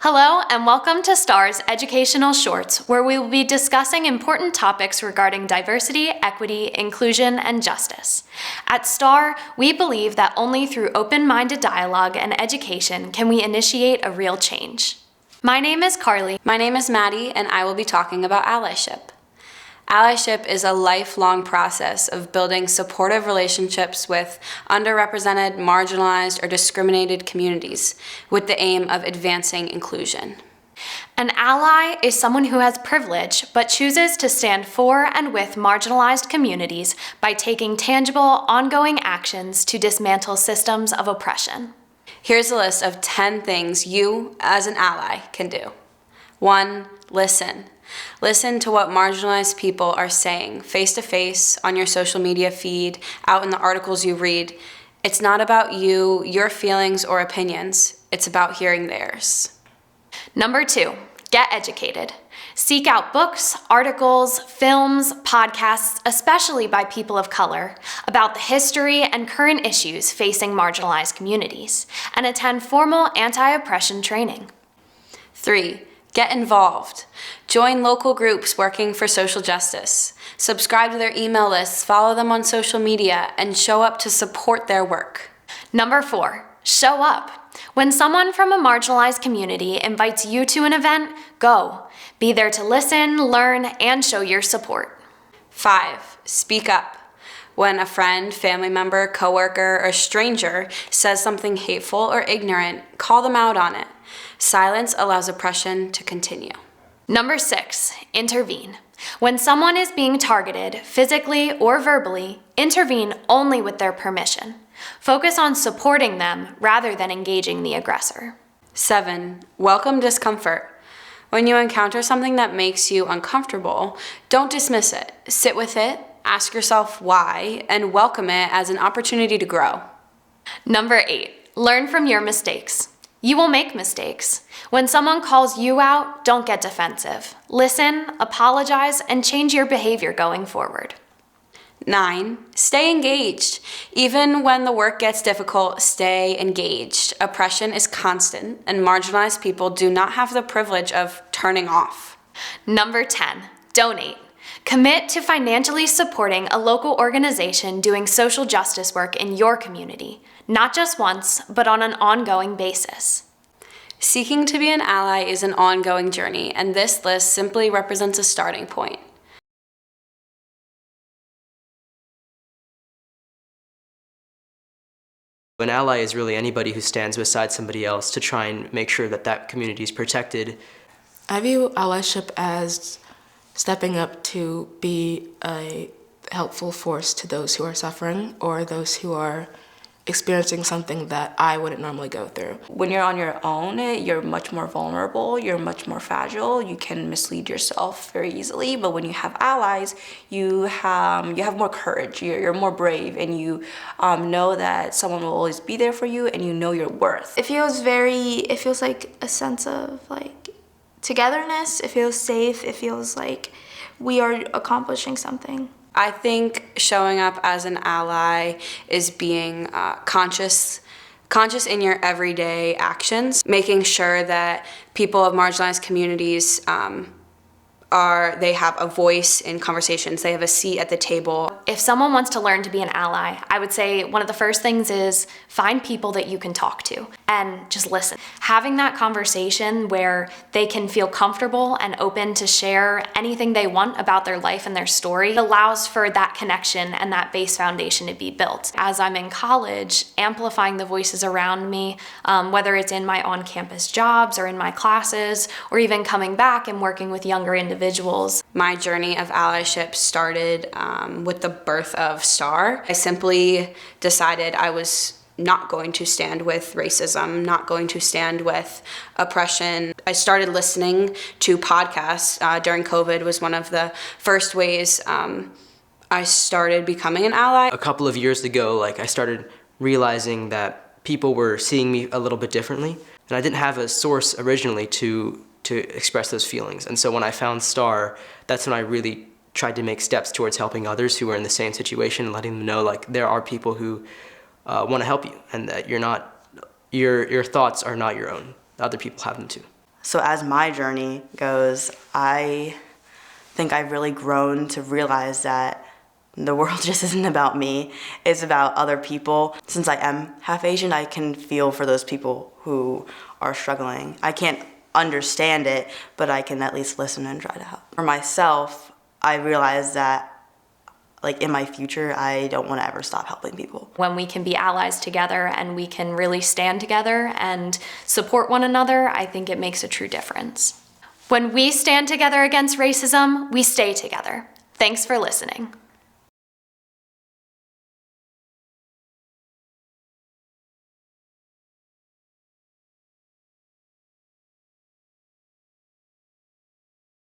Hello and welcome to STAR's Educational Shorts, where we will be discussing important topics regarding diversity, equity, inclusion, and justice. At STAR, we believe that only through open-minded dialogue and education can we initiate a real change. My name is Carly. My name is Maddie, and I will be talking about allyship. Allyship is a lifelong process of building supportive relationships with underrepresented, marginalized, or discriminated communities with the aim of advancing inclusion. An ally is someone who has privilege but chooses to stand for and with marginalized communities by taking tangible, ongoing actions to dismantle systems of oppression. Here's a list of 10 things you, as an ally, can do. 1. Listen. Listen to what marginalized people are saying, face-to-face, on your social media feed, out in the articles you read. It's not about you, your feelings, or opinions. It's about hearing theirs. Number 2, get educated. Seek out books, articles, films, podcasts, especially by people of color, about the history and current issues facing marginalized communities, and attend formal anti-oppression training. 3. Get involved. Join local groups working for social justice. Subscribe to their email lists, follow them on social media, and show up to support their work. Number 4, show up. When someone from a marginalized community invites you to an event, go. Be there to listen, learn, and show your support. 5, speak up. When a friend, family member, coworker, or stranger says something hateful or ignorant, call them out on it. Silence allows oppression to continue. Number 6, intervene. When someone is being targeted, physically or verbally, intervene only with their permission. Focus on supporting them rather than engaging the aggressor. 7, welcome discomfort. When you encounter something that makes you uncomfortable, don't dismiss it. Sit with it, ask yourself why, and welcome it as an opportunity to grow. Number 8, learn from your mistakes. You will make mistakes. When someone calls you out, don't get defensive. Listen, apologize, and change your behavior going forward. 9, stay engaged. Even when the work gets difficult, stay engaged. Oppression is constant, and marginalized people do not have the privilege of turning off. Number 10, donate. Commit to financially supporting a local organization doing social justice work in your community, not just once, but on an ongoing basis. Seeking to be an ally is an ongoing journey, and this list simply represents a starting point. An ally is really anybody who stands beside somebody else to try and make sure that that community is protected. I view allyship as stepping up to be a helpful force to those who are suffering or those who are experiencing something that I wouldn't normally go through. When you're on your own, you're much more vulnerable, you're much more fragile, you can mislead yourself very easily, but when you have allies, you have more courage, you're more brave, and you know that someone will always be there for you, and you know your worth. It feels like a sense of like togetherness, it feels safe, it feels like we are accomplishing something. I think showing up as an ally is being conscious in your everyday actions, making sure that people of marginalized communities they have a voice in conversations, they have a seat at the table. If someone wants to learn to be an ally, I would say one of the first things is find people that you can talk to and just listen. Having that conversation where they can feel comfortable and open to share anything they want about their life and their story allows for that connection and that base foundation to be built. As I'm in college, amplifying the voices around me, whether it's in my on-campus jobs or in my classes, or even coming back and working with younger individuals. My journey of allyship started with the birth of STAR. I simply decided I was not going to stand with racism, not going to stand with oppression. I started listening to podcasts during COVID was one of the first ways I started becoming an ally. A couple of years ago, I started realizing that people were seeing me a little bit differently, and I didn't have a source originally to express those feelings. And so when I found STAR, that's when I really tried to make steps towards helping others who were in the same situation and letting them know there are people who want to help you and that your thoughts are not your own. Other people have them too. So as my journey goes, I think I've really grown to realize that the world just isn't about me. It's about other people. Since I am half Asian, I can feel for those people who are struggling. I can't understand it, but I can at least listen and try to help. For myself, I realize that in my future, I don't want to ever stop helping people. When we can be allies together and we can really stand together and support one another, I think it makes a true difference. When we stand together against racism, we stay together. Thanks for listening.